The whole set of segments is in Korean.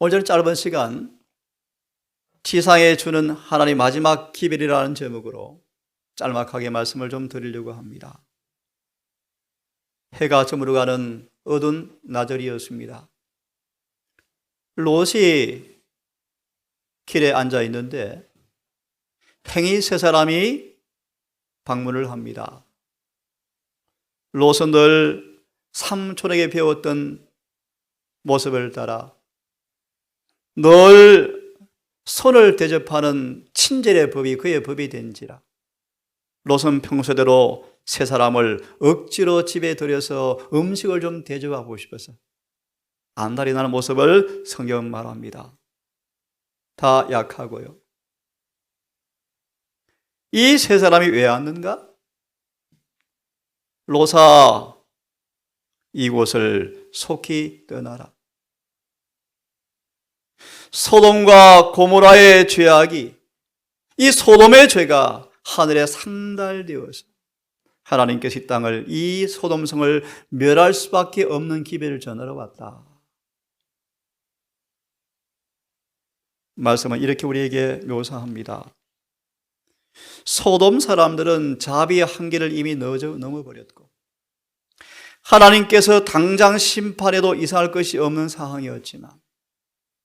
오늘 짧은 시간 지상에 주는 하나님 마지막 기별이라는 제목으로 짤막하게 말씀을 좀 드리려고 합니다. 해가 저물어가는 어두운 나절이었습니다. 롯이 길에 앉아 있는데 행위 세 사람이 방문을 합니다. 롯은 늘 삼촌에게 배웠던 모습을 따라 늘 손을 대접하는 친절의 법이 그의 법이 된지라 롯은 평소대로 세 사람을 억지로 집에 들여서 음식을 좀 대접하고 싶어서 안달이 나는 모습을 성경은 말합니다. 다 약하고요. 이 세 사람이 왜 왔는가? 롯아, 이곳을 속히 떠나라. 소돔과 고모라의 죄악이, 이 소돔의 죄가 하늘에 상달되어서 하나님께서 이 땅을, 이 소돔성을 멸할 수밖에 없는 기별을 전하러 왔다. 말씀은 이렇게 우리에게 묘사합니다. 소돔 사람들은 자비의 한계를 이미 넘어버렸고 하나님께서 당장 심판해도 이상할 것이 없는 상황이었지만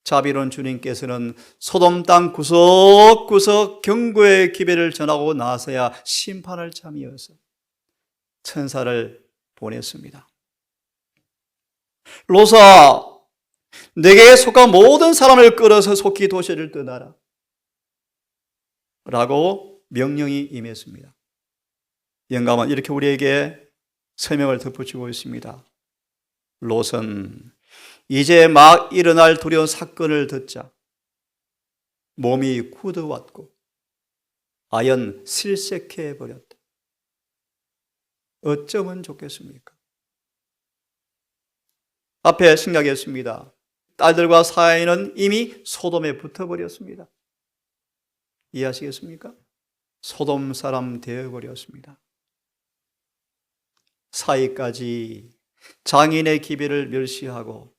자비로운 주님께서는 소돔 땅 구석구석 경고의 기별을 전하고 나서야 심판을 참이어서 천사를 보냈습니다. 롯아, 내게 속한 모든 사람을 끌어서 속히 도시를 떠나라 라고 명령이 임했습니다. 영감은 이렇게 우리에게 설명을 덧붙이고 있습니다. 롯은 이제 막 일어날 두려운 사건을 듣자 몸이 굳어왔고 아연 실색해 버렸다. 어쩌면 좋겠습니까? 앞에 생각했습니다. 딸들과 사인은 이미 소돔에 붙어버렸습니다. 이해하시겠습니까? 소돔 사람 되어버렸습니다. 사이까지 장인의 기별을 멸시하고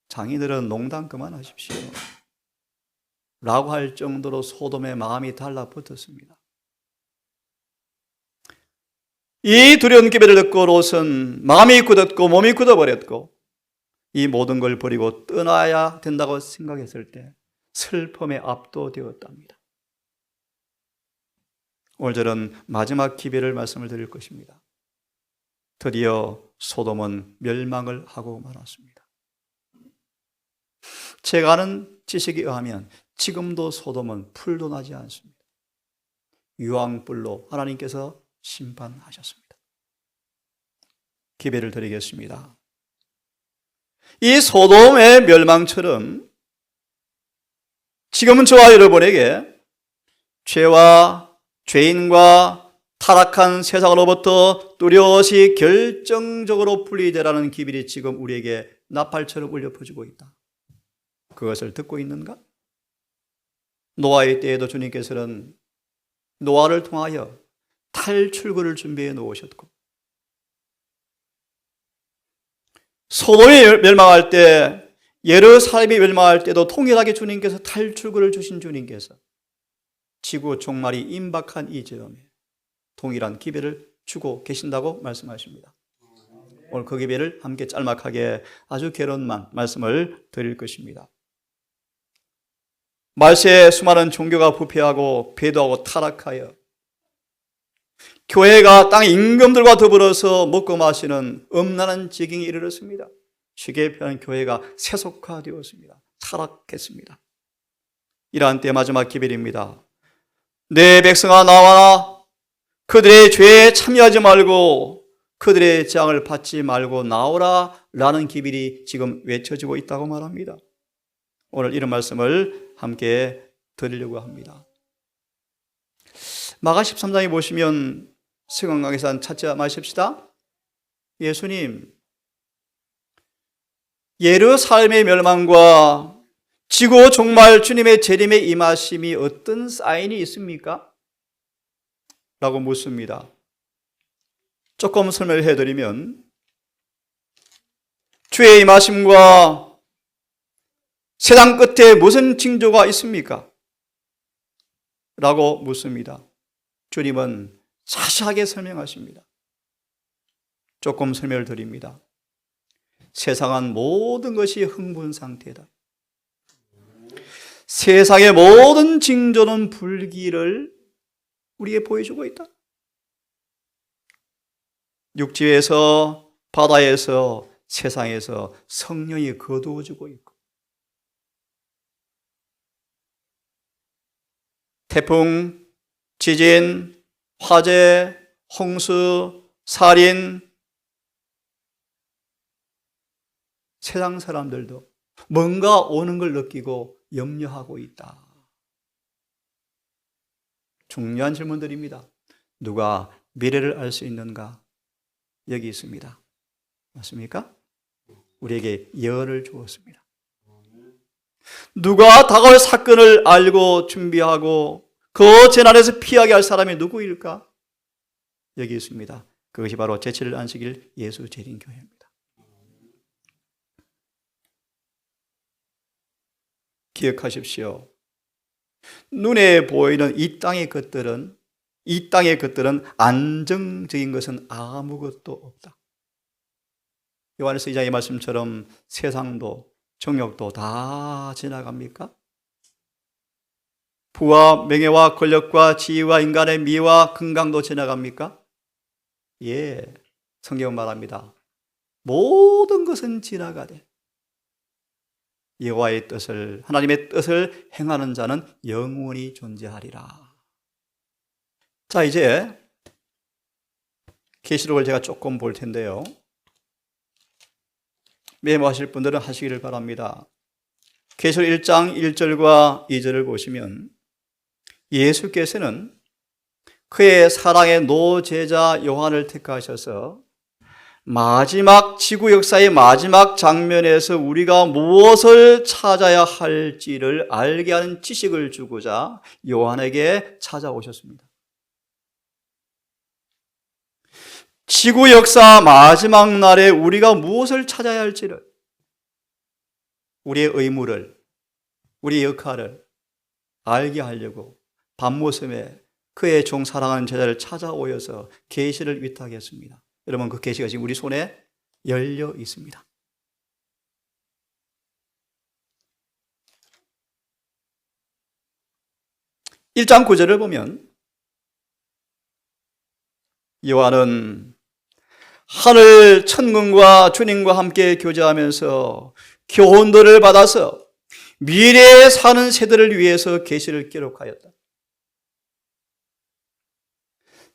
장인들은 농담 그만하십시오 라고 할 정도로 소돔의 마음이 달라붙었습니다. 이 두려운 기별을 듣고 롯은 마음이 굳었고 몸이 굳어버렸고 이 모든 걸 버리고 떠나야 된다고 생각했을 때 슬픔에 압도되었답니다. 오늘 저는 마지막 기별을 말씀을 드릴 것입니다. 드디어 소돔은 멸망을 하고 말았습니다. 제가 아는 지식에 의하면 지금도 소돔은 풀도 나지 않습니다. 유황불로 하나님께서 심판하셨습니다. 기별을 드리겠습니다. 이 소돔의 멸망처럼 지금은 저와 여러분에게 죄와 죄인과 타락한 세상으로부터 뚜렷이 결정적으로 분리되라는 기별이 지금 우리에게 나팔처럼 울려 퍼지고 있다. 그것을 듣고 있는가? 노아의 때에도 주님께서는 노아를 통하여 탈출구를 준비해 놓으셨고 소돔이 멸망할 때, 예루살렘이 멸망할 때도 통일하게 주님께서 탈출구를 주신 주님께서 지구 종말이 임박한 이 즈음에 동일한 기별을 주고 계신다고 말씀하십니다. 오늘 그 기별을 함께 짤막하게 아주 개론만 말씀을 드릴 것입니다. 말세에 수많은 종교가 부패하고 배도하고 타락하여 교회가 땅의 임금들과 더불어서 먹고 마시는 음란한 지경에 이르렀습니다. 쉽게 표현한 교회가 세속화되었습니다. 타락했습니다. 이러한 때 마지막 기별입니다. 내 백성아 나와라. 그들의 죄에 참여하지 말고 그들의 재앙을 받지 말고 나오라 라는 기별이 지금 외쳐지고 있다고 말합니다. 오늘 이런 말씀을 함께 드리려고 합니다. 마가 13장에 보시면 성경강에서 찾지 마십시다. 예수님, 예루살렘의 멸망과 지구 종말 주님의 재림의 임하심이 어떤 사인이 있습니까? 라고 묻습니다. 조금 설명을 해드리면 주의 임하심과 세상 끝에 무슨 징조가 있습니까? 라고 묻습니다. 주님은 자세하게 설명하십니다. 조금 설명을 드립니다. 세상은 모든 것이 흥분 상태다. 세상의 모든 징조는 불기를 우리에게 보여주고 있다. 육지에서, 바다에서, 세상에서 성령이 거두어지고 있고, 태풍, 지진, 화재, 홍수, 살인, 세상 사람들도 뭔가 오는 걸 느끼고 염려하고 있다. 중요한 질문들입니다. 누가 미래를 알 수 있는가? 여기 있습니다. 맞습니까? 우리에게 예언을 주었습니다. 누가 다가올 사건을 알고 준비하고 그 재난에서 피하게 할 사람이 누구일까? 여기 있습니다. 그것이 바로 제7일 안식일 예수 재림교회입니다. 기억하십시오. 눈에 보이는 이 땅의 것들은 안정적인 것은 아무것도 없다. 요한에서 2장의 말씀처럼 세상도 정욕도 다 지나갑니까? 부와 명예와 권력과 지위와 인간의 미와 건강도 지나갑니까? 예, 성경은 말합니다. 모든 것은 지나가되 여호와의 뜻을, 하나님의 뜻을 행하는 자는 영원히 존재하리라. 자, 이제 계시록을 제가 조금 볼 텐데요. 메모하실 분들은 하시기를 바랍니다. 계시록 1장 1절과 2절을 보시면 예수께서는 그의 사랑의 노제자 요한을 택하셔서 마지막 지구 역사의 마지막 장면에서 우리가 무엇을 찾아야 할지를 알게 하는 지식을 주고자 요한에게 찾아오셨습니다. 지구 역사 마지막 날에 우리가 무엇을 찾아야 할지를, 우리의 의무를, 우리의 역할을 알게 하려고 밤모섬에 그의 종 사랑하는 제자를 찾아오셔서 계시를 위탁했습니다. 여러분, 그 계시가 지금 우리 손에 열려 있습니다. (1장 9절을) 보면 요한은 하늘 천군과 주님과 함께 교제하면서 교훈들을 받아서 미래에 사는 세대를 위해서 계시를 기록하였다.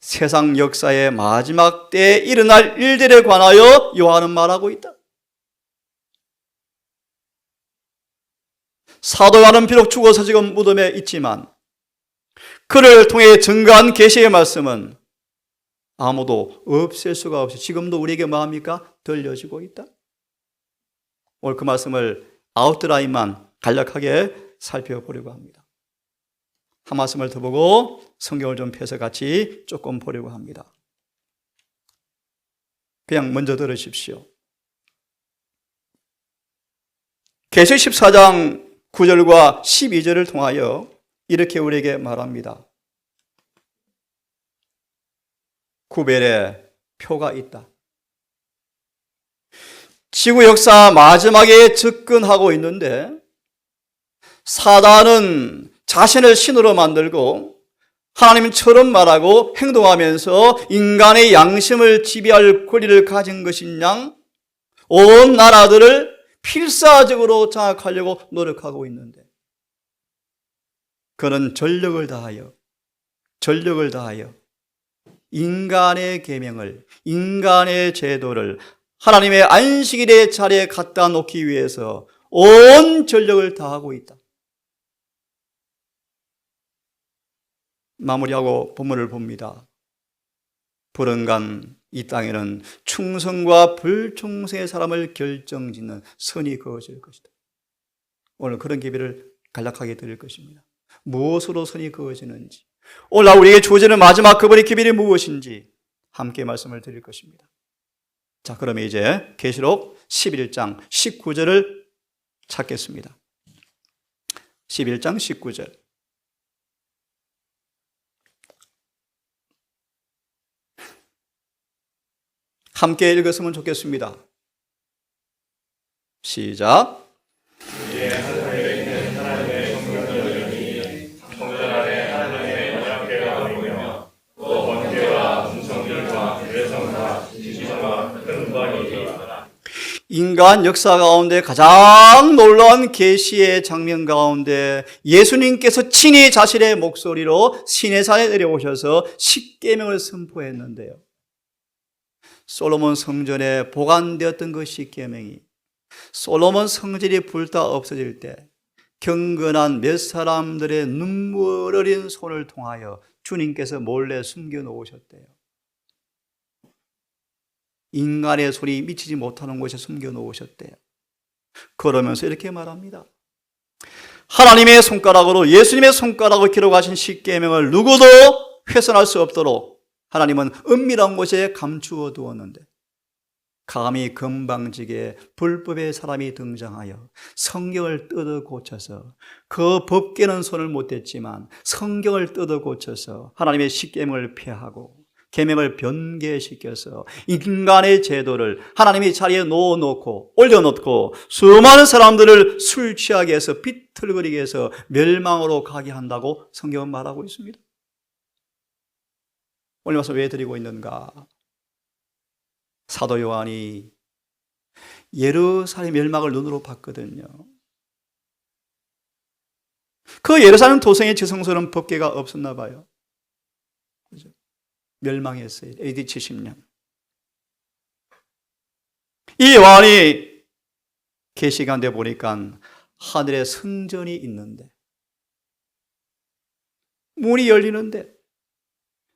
세상 역사의 마지막 때에 일어날 일들에 관하여 요한은 말하고 있다. 사도 요한은 비록 죽어서 지금 무덤에 있지만 그를 통해 증거한 계시의 말씀은 아무도 없앨 수가 없이 지금도 우리에게 뭐합니까? 들려지고 있다. 오늘 그 말씀을 아웃라인만 간략하게 살펴보려고 합니다. 한 말씀을 더 보고 성경을 좀 펴서 같이 조금 보려고 합니다. 그냥 먼저 들으십시오. 계시록 14장 9절과 12절을 통하여 이렇게 우리에게 말합니다. 구별의 표가 있다. 지구 역사 마지막에 접근하고 있는데 사단은 자신을 신으로 만들고 하나님처럼 말하고 행동하면서 인간의 양심을 지배할 권리를 가진 것인 양 온 나라들을 필사적으로 장악하려고 노력하고 있는데 그는 전력을 다하여 인간의 계명을, 인간의 제도를 하나님의 안식일의 자리에 갖다 놓기 위해서 온 전력을 다하고 있다. 마무리하고 본문을 봅니다. 불언간 이 땅에는 충성과 불충성의 사람을 결정짓는 선이 그어질 것이다. 오늘 그런 계비를 간략하게 드릴 것입니다. 무엇으로 선이 그어지는지, 오늘 우리에게 주어지는 마지막 그분의 기별이 무엇인지 함께 말씀을 드릴 것입니다. 자, 그러면 이제 계시록 11장 19절을 찾겠습니다. 11장 19절. 함께 읽었으면 좋겠습니다. 시작. 인간 역사 가운데 가장 놀라운 계시의 장면 가운데 예수님께서 친히 자신의 목소리로 시내산에 내려오셔서 십계명을 선포했는데요. 솔로몬 성전에 보관되었던 그 십계명이 솔로몬 성전이 불타 없어질 때 경건한 몇 사람들의 눈물 어린 손을 통하여 주님께서 몰래 숨겨 놓으셨대요. 인간의 손이 미치지 못하는 곳에 숨겨 놓으셨대요. 그러면서 이렇게 말합니다. 하나님의 손가락으로, 예수님의 손가락으로 기록하신 십계명을 누구도 훼손할 수 없도록 하나님은 은밀한 곳에 감추어 두었는데 감히 건방지게 불법의 사람이 등장하여 성경을 뜯어 고쳐서, 그 법계는 손을 못 댔지만 성경을 뜯어 고쳐서 하나님의 십계명을 폐하고 계명을 변개시켜서 인간의 제도를 하나님이 자리에 놓아놓고 올려놓고 수많은 사람들을 술 취하게 해서 비틀거리게 해서 멸망으로 가게 한다고 성경은 말하고 있습니다. 오늘 와서 왜 드리고 있는가? 사도 요한이 예루살렘 멸망을 눈으로 봤거든요. 그 예루살렘 도성의 지성소는 법궤가 없었나 봐요. 그죠? 멸망했어요. AD 70년. 이 요한이 계시관에 보니까 하늘에 성전이 있는데, 문이 열리는데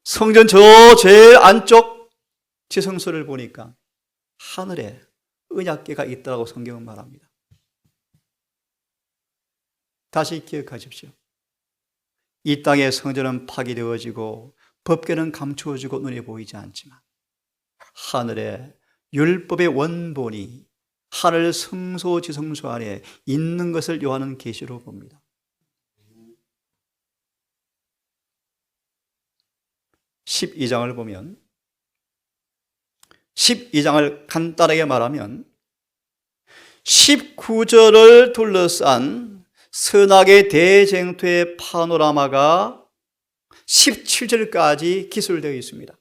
성전 저 제일 안쪽 지성소를 보니까 하늘에 언약궤가 있다고 성경은 말합니다. 다시 기억하십시오. 이 땅의 성전은 파괴되어지고 법궤는 감추어지고 눈에 보이지 않지만 하늘에 율법의 원본이 하늘 성소 지성소 안에 있는 것을 요한은 계시로 봅니다. 12장을 보면, 12장을 간단하게 말하면 19절을 둘러싼 선악의 대쟁투의 파노라마가 17절까지 기술되어 있습니다.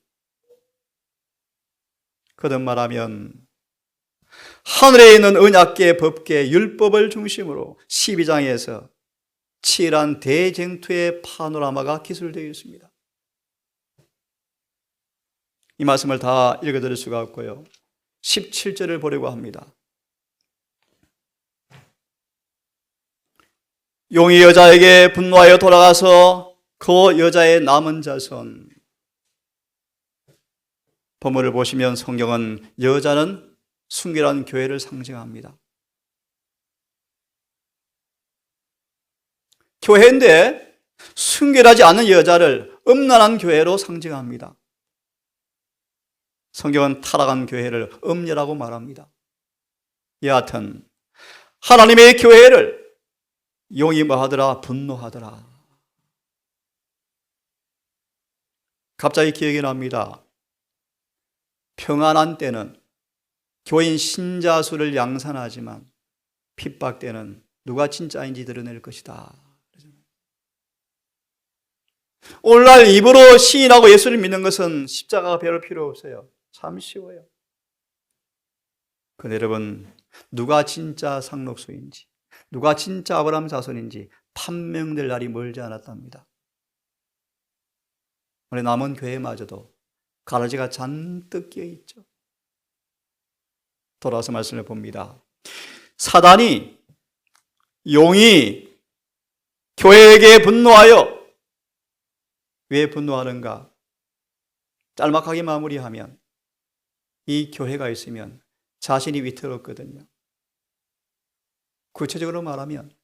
거듭 말하면 하늘에 있는 언약궤, 법궤, 율법을 중심으로 12장에서 치열한 대쟁투의 파노라마가 기술되어 있습니다. 이 말씀을 다 읽어드릴 수가 없고요. 17절을 보려고 합니다. 용이 여자에게 분노하여 돌아가서 그 여자의 남은 자손, 본문을 보시면 성경은 여자는 순결한 교회를 상징합니다. 교회인데 순결하지 않은 여자를 음란한 교회로 상징합니다. 성경은 타락한 교회를 음녀라고 말합니다. 여하튼 하나님의 교회를 용이 뭐하더라? 분노하더라. 갑자기 기억이 납니다. 평안한 때는 교인 신자 수를 양산하지만 핍박 때는 누가 진짜인지 드러낼 것이다. 오늘날 입으로 시인하고 예수를 믿는 것은 십자가가 배울 필요 없어요. 참 쉬워요. 그런데 여러분, 누가 진짜 상록수인지, 누가 진짜 아브라함 자손인지 판명될 날이 멀지 않았답니다. 오늘 남은 교회마저도 가라지가 잔뜩 끼어 있죠. 돌아와서 말씀을 봅니다. 사단이, 용이 교회에게 분노하여, 왜 분노하는가? 짤막하게 마무리하면 이 교회가 있으면 자신이 위태롭거든요. 구체적으로 말하면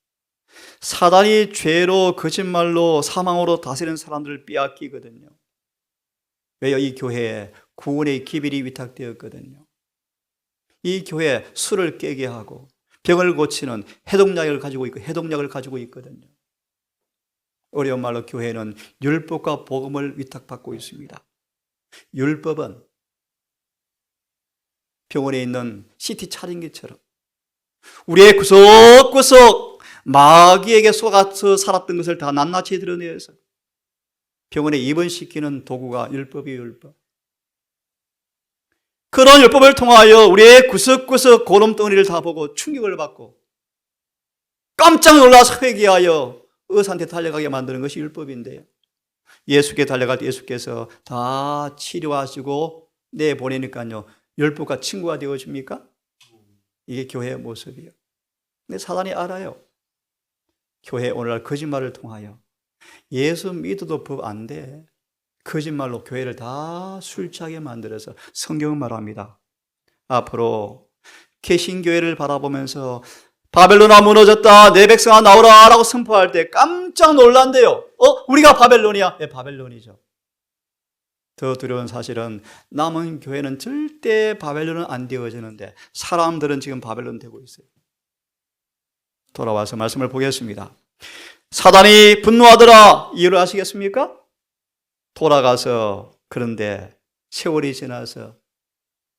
사단이 죄로, 거짓말로, 사망으로 다스리는 사람들을 빼앗기거든요. 왜요? 이 교회에 구원의 기별이 위탁되었거든요. 이 교회에 술을 깨게 하고 병을 고치는 해독약을 가지고 있거든요. 어려운 말로 교회는 율법과 복음을 위탁받고 있습니다. 율법은 병원에 있는 CT 촬영기처럼 우리의 구석구석 마귀에게 속아서 살았던 것을 다 낱낱이 드러내서 병원에 입원시키는 도구가 율법이에요, 율법. 그런 율법을 통하여 우리의 구석구석 고름덩어리를 다 보고 충격을 받고 깜짝 놀라서 회개하여 의사한테 달려가게 만드는 것이 율법인데요. 예수께 달려갈 때 예수께서 다 치료하시고 내보내니까요. 율법과 친구가 되어집니까? 이게 교회의 모습이에요. 근데 사단이 알아요. 교회 오늘날 거짓말을 통하여 예수 믿어도 법 안 돼. 거짓말로 교회를 다 술 취하게 만들어서 성경은 말합니다. 앞으로 개신교회를 바라보면서 바벨론아 무너졌다, 내 백성아 나오라 라고 선포할 때 깜짝 놀란대요. 우리가 바벨론이야? 네, 바벨론이죠. 더 두려운 사실은 남은 교회는 절대 바벨론은 안 되어지는데 사람들은 지금 바벨론 되고 있어요. 돌아와서 말씀을 보겠습니다. 사단이 분노하더라, 이유를 아시겠습니까? 돌아가서 그런데 세월이 지나서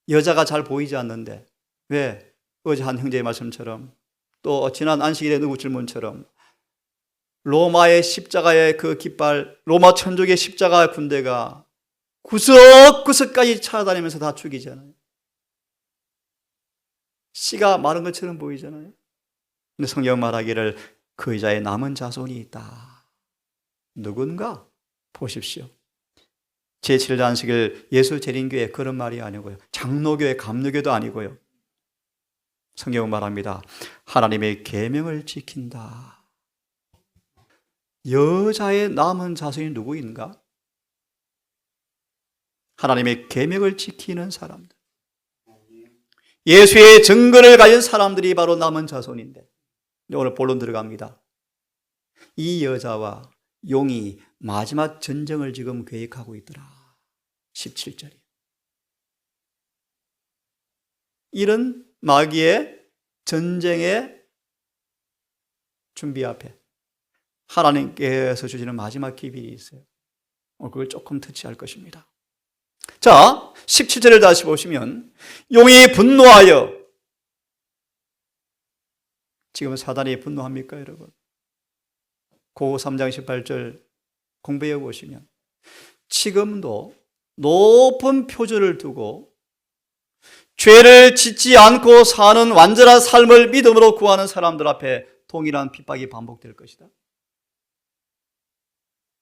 여자가 잘 보이지 않는데 왜? 어제 한 형제의 말씀처럼 또 지난 안식일의 누구 질문처럼 로마의 십자가의 그 깃발, 로마 천족의 십자가 군대가 구석구석까지 찾아다니면서 다 죽이잖아요. 씨가 마른 것처럼 보이잖아요. 근데 성경 말하기를 그 여자의 남은 자손이 있다. 누군가? 보십시오. 제7일 안식일 예수 재림교회 그런 말이 아니고요. 장로교회, 감로교도 아니고요. 성경은 말합니다. 하나님의 계명을 지킨다. 여자의 남은 자손이 누구인가? 하나님의 계명을 지키는 사람들. 예수의 증거를 가진 사람들이 바로 남은 자손인데 오늘 본론 들어갑니다. 이 여자와 용이 마지막 전쟁을 지금 계획하고 있더라. 17절이. 이런 마귀의 전쟁의 준비 앞에 하나님께서 주시는 마지막 기밀이 있어요. 그걸 조금 터치할 것입니다. 자, 17절을 다시 보시면 용이 분노하여, 지금 사단이 분노합니까 여러분? 고 3장 18절 공부해 보시면 지금도 높은 표준을 두고 죄를 짓지 않고 사는 완전한 삶을 믿음으로 구하는 사람들 앞에 동일한 핍박이 반복될 것이다.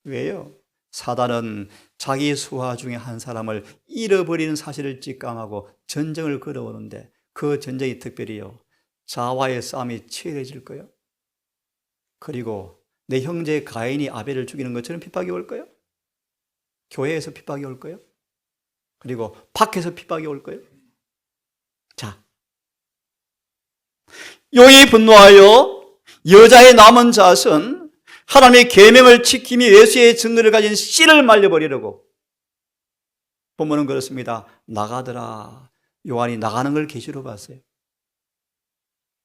왜요? 사단은 자기 수하 중에 한 사람을 잃어버리는 사실을 직감하고 전쟁을 걸어오는데 그 전쟁이 특별히요, 자와의 싸움이 치열해질 거예요. 그리고 내 형제 가인이 아벨을 죽이는 것처럼 핍박이 올 거예요. 교회에서 핍박이 올 거예요. 그리고 밖에서 핍박이 올 거예요. 자, 용이 분노하여 여자의 남은 자손, 하나님의 계명을 지키며 예수의 증거를 가진 씨를 말려버리려고. 본문은 그렇습니다. 나가더라. 요한이 나가는 걸 계시로 봤어요.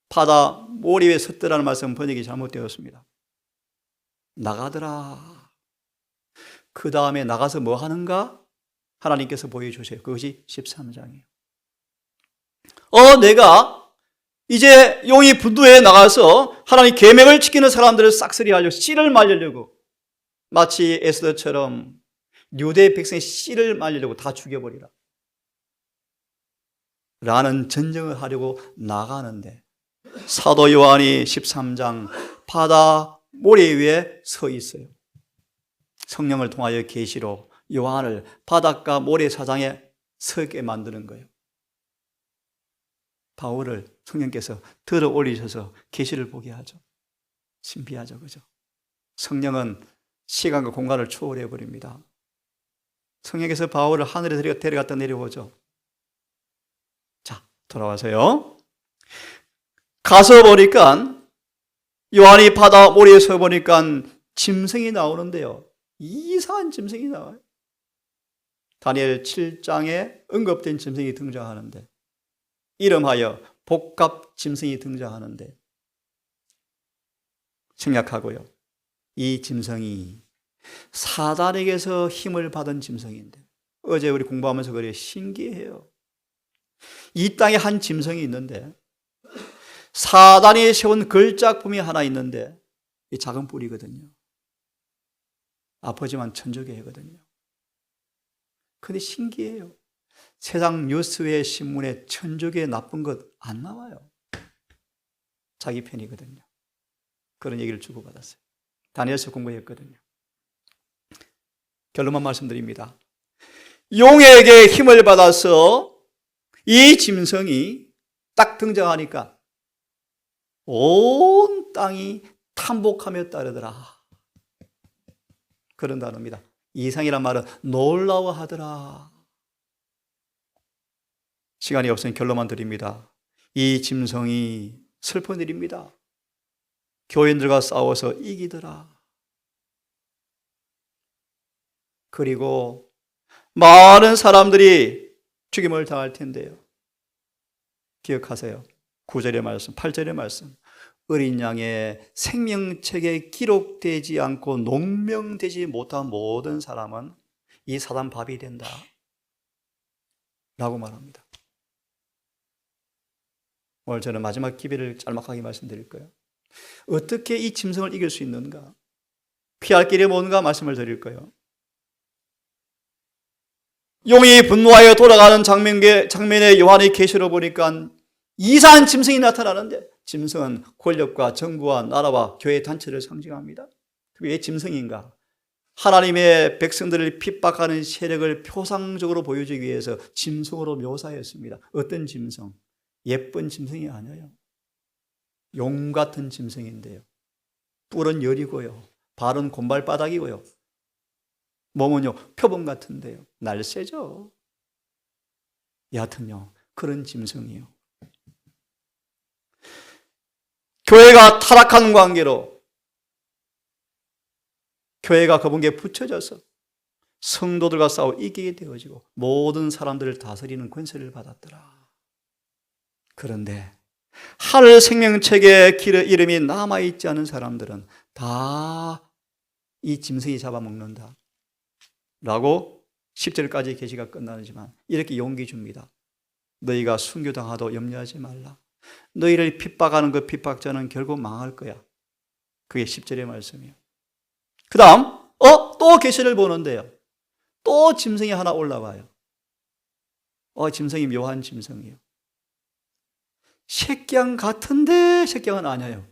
바다 모래 위에 섰더라는 말씀 번역이 잘못되었습니다. 나가더라. 그 다음에 나가서 뭐 하는가? 하나님께서 보여주세요. 그것이 13장이에요. 내가 이제 용이 분노에 나가서 하나님 계명을 지키는 사람들을 싹쓸이하려 씨를 말리려고, 마치 에스더처럼 유대 백성의 씨를 말리려고 다 죽여버리라 라는 전쟁을 하려고 나가는데 사도 요한이 13장 바다 모래 위에 서 있어요. 성령을 통하여 계시로 요한을 바닷가 모래사장에 서게 만드는 거예요. 바울을 성령께서 들어 올리셔서 계시를 보게 하죠. 신비하죠, 그죠? 성령은 시간과 공간을 초월해 버립니다. 성령께서 바울을 하늘에 데려갔다 내려오죠. 자, 돌아와서요. 가서 보니까 요한이 바다 모래에 서 보니까 짐승이 나오는데요. 이상한 짐승이 나와요. 다니엘 7장에 언급된 짐승이 등장하는데, 이름하여 복갑 짐승이 등장하는데 생략하고요. 이 짐승이 사단에게서 힘을 받은 짐승인데, 어제 우리 공부하면서 그래요. 신기해요. 이 땅에 한 짐승이 있는데 사단이 세운 걸작품이 하나 있는데 이 작은 뿔이거든요. 아프지만 천주교회거든요. 근데 신기해요. 세상 뉴스에 신문에 천주교회 나쁜 것 안 나와요. 자기 편이거든요. 그런 얘기를 주고받았어요. 다니엘서 공부했거든요. 결론만 말씀드립니다. 용에게 힘을 받아서 이 짐승이 딱 등장하니까 온 땅이 탐복하며 따르더라. 그런 단어입니다. 이상이란 말은 놀라워하더라. 시간이 없으니 결론만 드립니다. 이 짐승이 슬픈 일입니다. 교인들과 싸워서 이기더라. 그리고 많은 사람들이 죽임을 당할 텐데요. 기억하세요. 9절의 말씀, 8절의 말씀. 어린 양의 생명책에 기록되지 않고 농명되지 못한 모든 사람은 이 사단 밥이 된다 라고 말합니다. 오늘 저는 마지막 기회를 짤막하게 말씀드릴 거예요. 어떻게 이 짐승을 이길 수 있는가? 피할 길이 뭔가 말씀을 드릴 거예요. 용이 분노하여 돌아가는 장면에 요한의 계시로 보니까 이상한 짐승이 나타나는데, 짐승은 권력과 정부와 나라와 교회 단체를 상징합니다. 왜 짐승인가? 하나님의 백성들을 핍박하는 세력을 표상적으로 보여주기 위해서 짐승으로 묘사했습니다. 어떤 짐승? 예쁜 짐승이 아니에요. 용 같은 짐승인데요. 뿔은 여리고요. 발은 곰발바닥이고요. 몸은요, 표범 같은데요. 날쌔죠. 여하튼요, 그런 짐승이요. 교회가 타락한 관계로 교회가 그분께 붙여져서 성도들과 싸워 이기게 되어지고 모든 사람들을 다스리는 권세를 받았더라. 그런데 하늘 생명책에 이름이 남아있지 않은 사람들은 다 이 짐승이 잡아먹는다 라고 10절까지 계시가 끝나지만 이렇게 용기 줍니다. 너희가 순교당하도 염려하지 말라. 너희를 핍박하는 그 핍박자는 결국 망할 거야. 그게 10절의 말씀이에요. 그 다음 또 계시를 보는데요. 또 짐승이 하나 올라와요. 짐승이 묘한 짐승이에요. 새끼양 같은데 새끼양은 아니에요.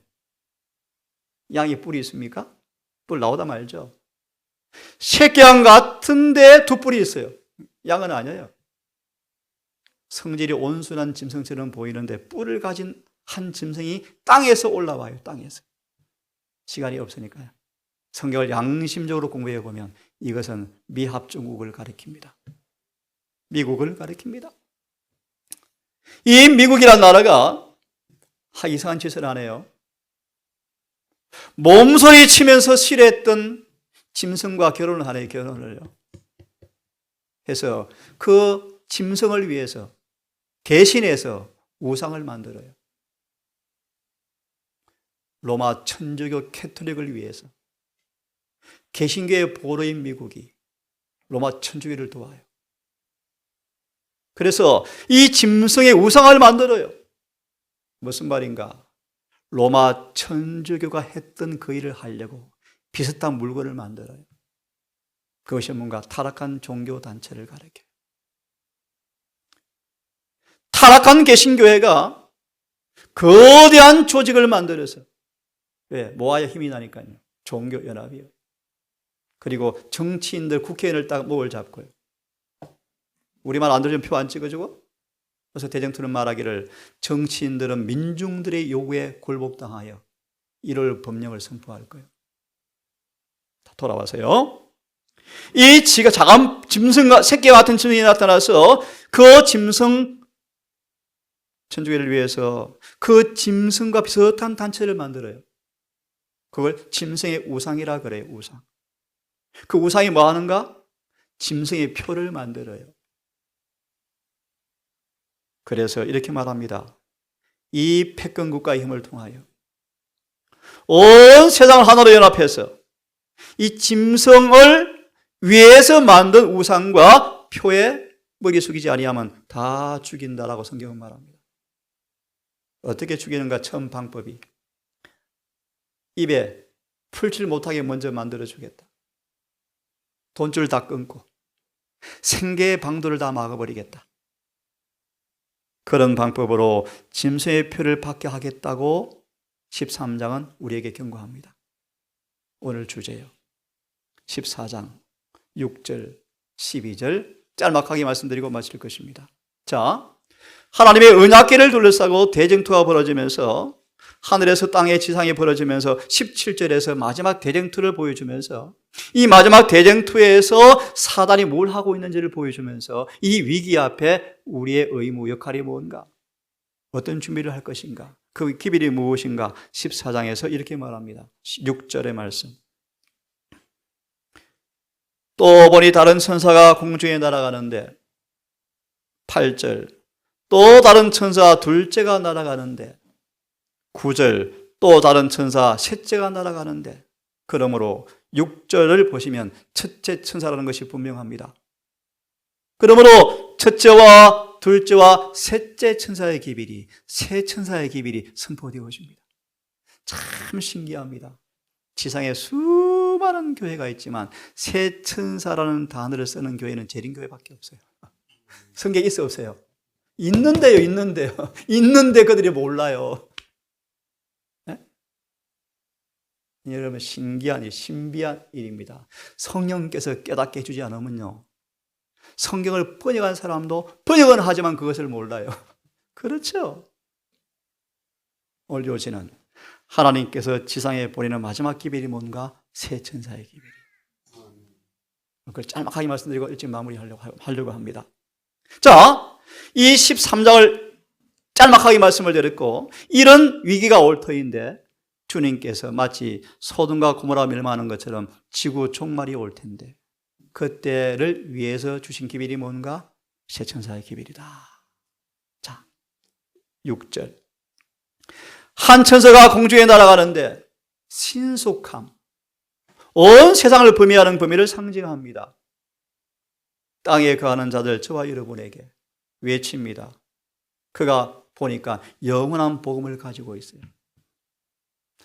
양이 뿔이 있습니까? 뿔 나오다 말죠. 새끼양 같은데 두 뿔이 있어요. 양은 아니에요. 성질이 온순한 짐승처럼 보이는데 뿔을 가진 한 짐승이 땅에서 올라와요. 땅에서. 시간이 없으니까요. 성경을 양심적으로 공부해 보면 이것은 미합중국을 가리킵니다. 미국을 가리킵니다. 이 미국이란 나라가 이상한 짓을 안 해요. 몸소리 치면서 싫어했던 짐승과 결혼을 하네요. 결혼을요. 해서 그 짐승을 위해서 대신해서 우상을 만들어요. 로마 천주교 캐톨릭을 위해서 개신교의 보로인 미국이 로마 천주교를 도와요. 그래서 이 짐승의 우상을 만들어요. 무슨 말인가? 로마 천주교가 했던 그 일을 하려고 비슷한 물건을 만들어요. 그것이 뭔가 타락한 종교단체를 가리켜요. 타락한 개신교회가 거대한 조직을 만들어서, 왜? 모아야 힘이 나니까요. 종교연합이요. 그리고 정치인들, 국회의원을 딱 목을 잡고요. 우리말 안 들으면 표 안 찍어주고? 그래서 대정통은 말하기를 정치인들은 민중들의 요구에 굴복당하여 1월 법령을 선포할 거예요. 돌아와서요. 이 지가 작은 짐승과 새끼와 같은 짐승이 나타나서 그 짐승 천주교를 위해서 그 짐승과 비슷한 단체를 만들어요. 그걸 짐승의 우상이라 그래요. 우상. 그 우상이 뭐 하는가? 짐승의 표를 만들어요. 그래서 이렇게 말합니다. 이 패권 국가의 힘을 통하여 온 세상을 하나로 연합해서 이 짐승을 위해서 만든 우상과 표에 머리 숙이지 아니하면 다 죽인다라고 성경은 말합니다. 어떻게 죽이는가? 처음 방법이 입에 풀칠 못하게 먼저 만들어 주겠다. 돈줄 다 끊고 생계의 방도를 다 막아버리겠다. 그런 방법으로 짐승의 표를 받게 하겠다고 13장은 우리에게 경고합니다. 오늘 주제요. 14장 6절 12절 짤막하게 말씀드리고 마칠 것입니다. 자, 하나님의 언약궤를 둘러싸고 대쟁투가 벌어지면서 하늘에서 땅에 지상에 벌어지면서 17절에서 마지막 대쟁투를 보여주면서 이 마지막 대쟁투에서 사단이 뭘 하고 있는지를 보여주면서 이 위기 앞에 우리의 의무 역할이 뭔가, 어떤 준비를 할 것인가, 그 기별이 무엇인가 14장에서 이렇게 말합니다. 6절의 말씀. 또 보니 다른 천사가 공중에 날아가는데 8절 또 다른 천사 둘째가 날아가는데 9절 또 다른 천사 셋째가 날아가는데 그러므로 6절을 보시면 첫째 천사라는 것이 분명합니다. 그러므로 첫째와 둘째와 셋째 천사의 기별이 세 천사의 기별이 선포되어집니다. 참 신기합니다. 지상에 수많은 교회가 있지만 세 천사라는 단어를 쓰는 교회는 재림교회밖에 없어요. 성경에 있어 없어요? 있는데요. 있는데 그들이 몰라요. 네? 여러분 신비한 일입니다. 성령께서 깨닫게 해주지 않으면요, 성경을 번역한 사람도 번역은 하지만 그것을 몰라요. 그렇죠? 오늘 요지는 하나님께서 지상에 보내는 마지막 기별이 뭔가? 세 천사의 기별이. 그걸 짤막하게 말씀드리고 일찍 마무리하려고 합니다. 자, 이 13장을 짤막하게 말씀을 드렸고, 이런 위기가 올 터인데 주님께서 마치 소돔과 고모라 멸망하는 것처럼 지구 종말이 올 텐데 그때를 위해서 주신 기별이 뭔가? 세 천사의 기별이다. 자, 6절. 한 천사가 공중에 날아가는데 신속함, 온 세상을 범위하는 범위를 상징합니다. 땅에 거하는 자들 저와 여러분에게 외칩니다. 그가 보니까 영원한 복음을 가지고 있어요.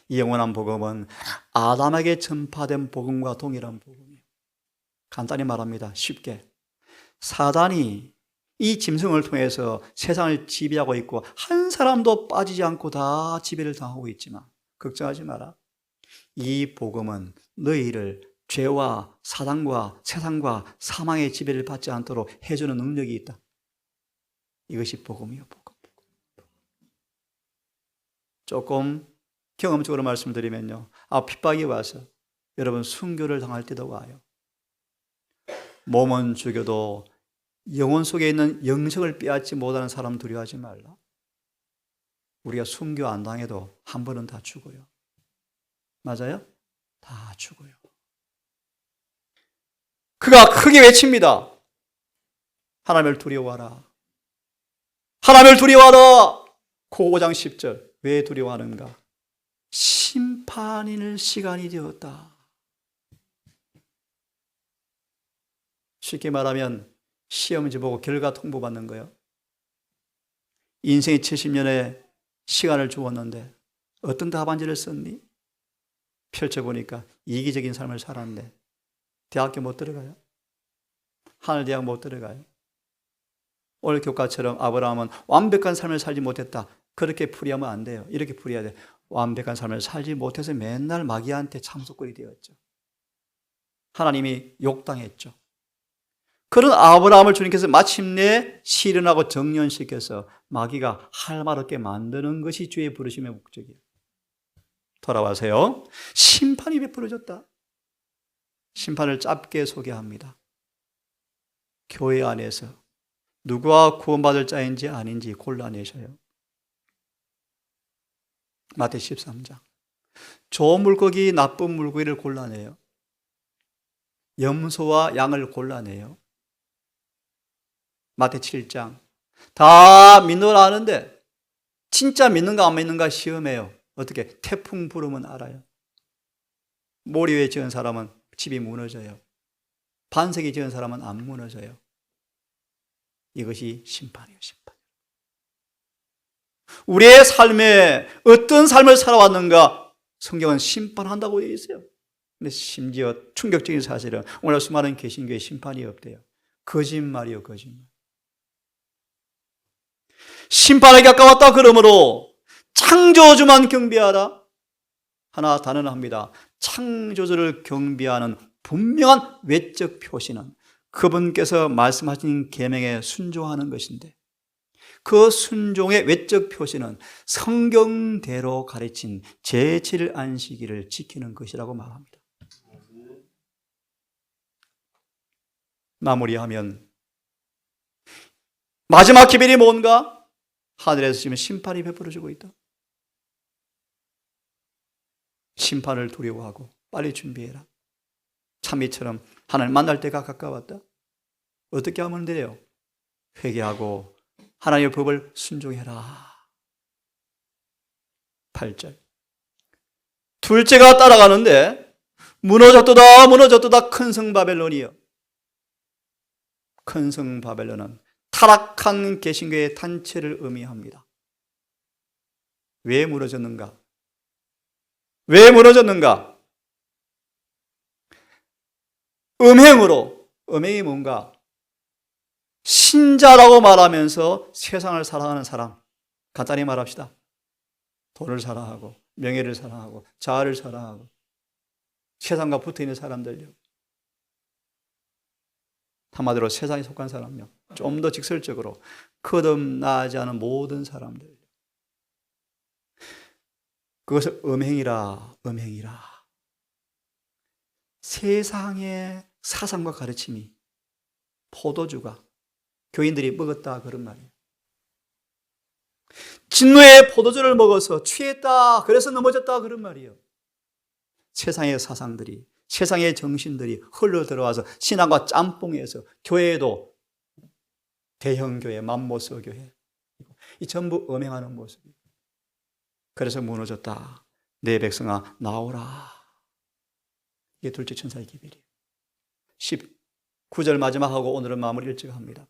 이 영원한 복음은 아담에게 전파된 복음과 동일한 복음이에요. 간단히 말합니다. 쉽게. 사단이 이 짐승을 통해서 세상을 지배하고 있고 한 사람도 빠지지 않고 다 지배를 당하고 있지만 걱정하지 마라. 이 복음은 너희를 죄와 사단과 세상과 사망의 지배를 받지 않도록 해주는 능력이 있다. 이것이 복음이요, 복음. 조금 경험적으로 말씀드리면요, 핍박이 와서 여러분 순교를 당할 때도 와요. 몸은 죽여도 영혼 속에 있는 영성을 빼앗지 못하는 사람 두려워하지 말라. 우리가 순교 안 당해도 한 번은 다 죽어요. 맞아요? 다 죽어요. 그가 크게 외칩니다. 하나님을 두려워하라. 하나님을 두려워하라. 5장 10절. 왜 두려워하는가? 심판이 날 시간이 되었다. 쉽게 말하면 시험지 보고 결과 통보받는 거예요. 인생의 70년의 시간을 주었는데 어떤 답안지를 썼니? 펼쳐보니까 이기적인 삶을 살았는데 대학교 못 들어가요. 하늘대학 못 들어가요. 오늘 교과처럼 아브라함은 완벽한 삶을 살지 못했다. 그렇게 풀이하면 안 돼요. 이렇게 풀이해야 돼. 완벽한 삶을 살지 못해서 맨날 마귀한테 참속거리 되었죠. 하나님이 욕당했죠. 그런 아브라함을 주님께서 마침내 실현하고 정년시켜서 마귀가 할 말 없게 만드는 것이 주의 부르심의 목적이에요. 돌아와세요. 심판이 베풀어졌다. 심판을 짧게 소개합니다. 교회 안에서 누가 구원받을 자인지 아닌지 골라내셔요. 마태 13장. 좋은 물고기, 나쁜 물고기를 골라내요. 염소와 양을 골라내요. 마태 7장. 다 믿노라 하는데 진짜 믿는가 안 믿는가 시험해요. 어떻게? 태풍 부르면 알아요. 모리 위에 지은 사람은 집이 무너져요. 반세기 지은 사람은 안 무너져요. 이것이 심판이에요, 심판. 우리의 삶에 어떤 삶을 살아왔는가 성경은 심판한다고 되어 있어요. 근데 심지어 충격적인 사실은 오늘 수많은 개신교에 심판이 없대요. 거짓말이요, 거짓말. 심판에 가까웠다 그러므로 창조주만 경배하라. 하나 단언합니다. 창조주를 경배하는 분명한 외적 표시는 그분께서 말씀하신 계명에 순종하는 것인데, 그 순종의 외적 표시는 성경대로 가르친 제7일 안식일을 지키는 것이라고 말합니다. 마무리하면 마지막 기별이 뭔가? 하늘에서 지금 심판이 베풀어지고 있다. 심판을 두려워하고 빨리 준비해라. 참미처럼 하나님 만날 때가 가까웠다. 어떻게 하면 돼요? 회개하고 하나님의 법을 순종해라. 8절. 둘째가 따라가는데 무너졌도다 무너졌도다 큰 성 바벨론이여. 큰 성 바벨론은 타락한 개신교의 단체를 의미합니다. 왜 무너졌는가? 왜 무너졌는가? 음행이 뭔가? 신자라고 말하면서 세상을 사랑하는 사람, 간단히 말합시다. 돈을 사랑하고 명예를 사랑하고 자아를 사랑하고 세상과 붙어있는 사람들요. 한마디로 세상에 속한 사람요. 좀 더 직설적으로 거듭나지 않은 모든 사람들. 그것을 음행이라. 세상의 사상과 가르침이 포도주가 교인들이 먹었다 그런 말이에요. 진노의 포도주를 먹어서 취했다 그래서 넘어졌다 그런 말이에요. 세상의 사상들이, 세상의 정신들이 흘러 들어와서 신앙과 짬뽕해서 교회도 대형교회, 맘모스교회 이 전부 음행하는 모습이에요. 그래서 무너졌다. 내 백성아 나오라. 이게 둘째 천사의 기별이에요. 19절 마지막하고 오늘은 마무리 일찍 합니다.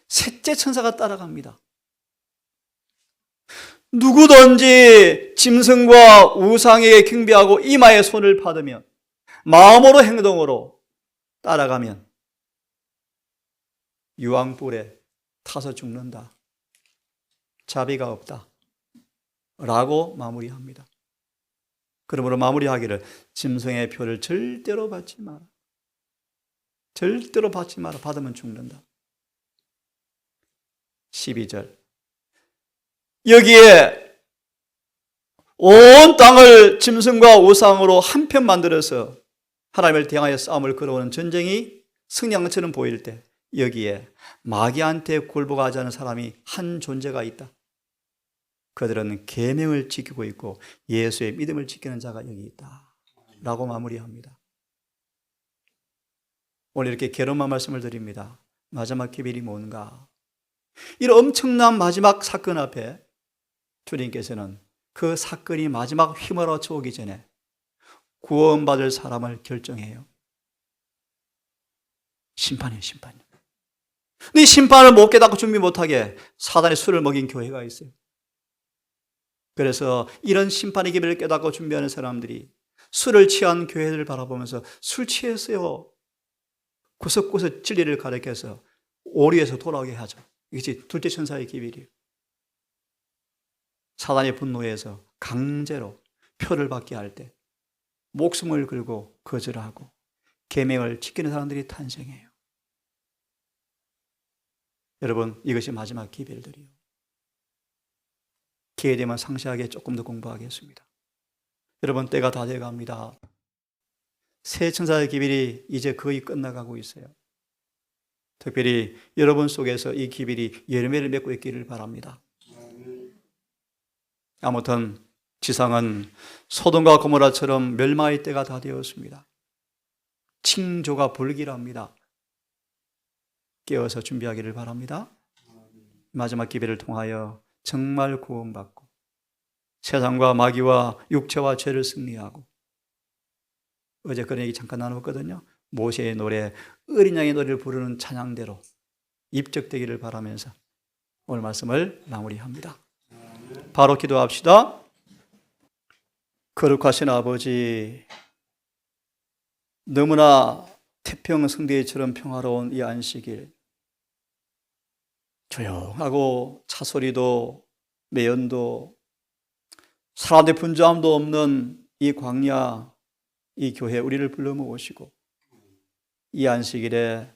셋째 천사가 따라갑니다. 누구든지 짐승과 우상에게 경배하고 이마에 손을 받으면 마음으로 행동으로 따라가면 유황불에 타서 죽는다. 자비가 없다. 라고 마무리합니다. 그러므로 마무리하기를 짐승의 표를 절대로 받지 마라. 절대로 받지 마라. 받으면 죽는다. 12절. 여기에 온 땅을 짐승과 우상으로 한편 만들어서 하나님을 대항하여 싸움을 걸어오는 전쟁이 승리한처럼 보일 때 여기에 마귀한테 굴복하지 않은 사람이 한 존재가 있다. 그들은 계명을 지키고 있고 예수의 믿음을 지키는 자가 여기 있다. 라고 마무리합니다. 오늘 이렇게 괴로운 말씀을 드립니다. 마지막 기별이 뭔가? 이런 엄청난 마지막 사건 앞에 주님께서는 그 사건이 마지막 휘몰아쳐 오기 전에 구원받을 사람을 결정해요. 심판이에요, 심판이요. 근데 이 심판을 못 깨닫고 준비 못하게 사단의 술을 먹인 교회가 있어요. 그래서 이런 심판의 기별을 깨닫고 준비하는 사람들이 술을 취한 교회들을 바라보면서 술 취했어요. 구석구석 진리를 가르쳐서 오류에서 돌아오게 하죠. 이것이 둘째 천사의 기별이에요. 사단의 분노에서 강제로 표를 받게 할 때 목숨을 걸고 거절하고 계명을 지키는 사람들이 탄생해요. 여러분, 이것이 마지막 기별들이요. 기회 되면 상세하게 조금 더 공부하겠습니다. 여러분, 때가 다 돼갑니다. 새 천사의 기별이 이제 거의 끝나가고 있어요. 특별히 여러분 속에서 이 기별이 열매를 맺고 있기를 바랍니다. 아무튼 지상은 소돔과 고모라처럼 멸망의 때가 다 되었습니다. 징조가 불길합니다. 깨어서 준비하기를 바랍니다. 마지막 기별을 통하여 정말 구원받고 세상과 마귀와 육체와 죄를 승리하고 어제 그런 얘기 잠깐 나눴거든요. 모세의 노래, 어린 양의 노래를 부르는 찬양대로 입적되기를 바라면서 오늘 말씀을 마무리합니다. 바로 기도합시다. 거룩하신 아버지, 너무나 태평성대처럼 평화로운 이 안식일, 조용하고 차소리도 매연도 사람들의 분주함도 없는 이 광야, 이 교회 우리를 불러 모으시고 이 안식일에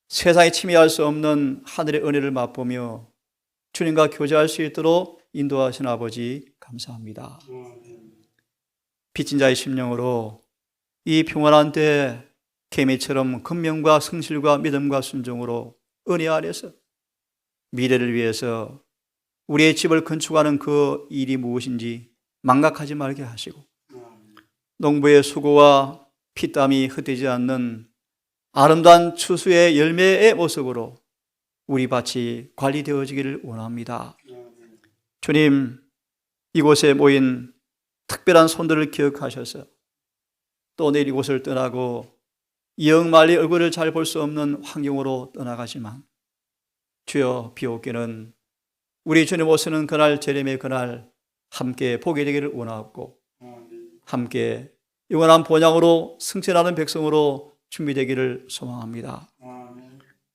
세상에 침해할 수 없는 하늘의 은혜를 맛보며 주님과 교제할 수 있도록 인도하신 아버지 감사합니다. 빚진 자의 심령으로 이 평안한 때 개미처럼 근면과 성실과 믿음과 순종으로 은혜 아래서 미래를 위해서 우리의 집을 건축하는 그 일이 무엇인지 망각하지 말게 하시고 농부의 수고와 피땀이 흩어지지 않는 아름다운 추수의 열매의 모습으로 우리 밭이 관리되어지기를 원합니다. 주님, 이곳에 모인 특별한 손들을 기억하셔서 또 내일 이곳을 떠나고 영말리 얼굴을 잘 볼 수 없는 환경으로 떠나가지만 주여 비옵기는 우리 주님 오시는 그날 재림의 그날 함께 보게 되기를 원하고 함께 영원한 본향으로 승천하는 백성으로 준비되기를 소망합니다.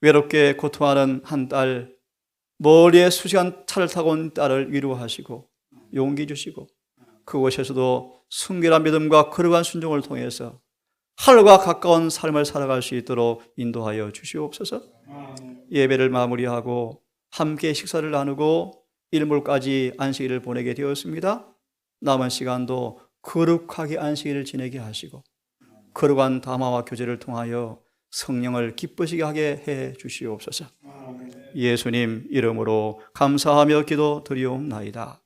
외롭게 고통하는 한 딸, 멀리에 수시간 차를 타고 온 딸을 위로하시고 용기 주시고 그곳에서도 순결한 믿음과 거룩한 순종을 통해서 하늘과 가까운 삶을 살아갈 수 있도록 인도하여 주시옵소서. 예배를 마무리하고 함께 식사를 나누고 일몰까지 안식일을 보내게 되었습니다. 남은 시간도 거룩하게 안식일을 지내게 하시고 거룩한 담화와 교제를 통하여 성령을 기쁘시게 하게 해 주시옵소서. 예수님 이름으로 감사하며 기도드리옵나이다.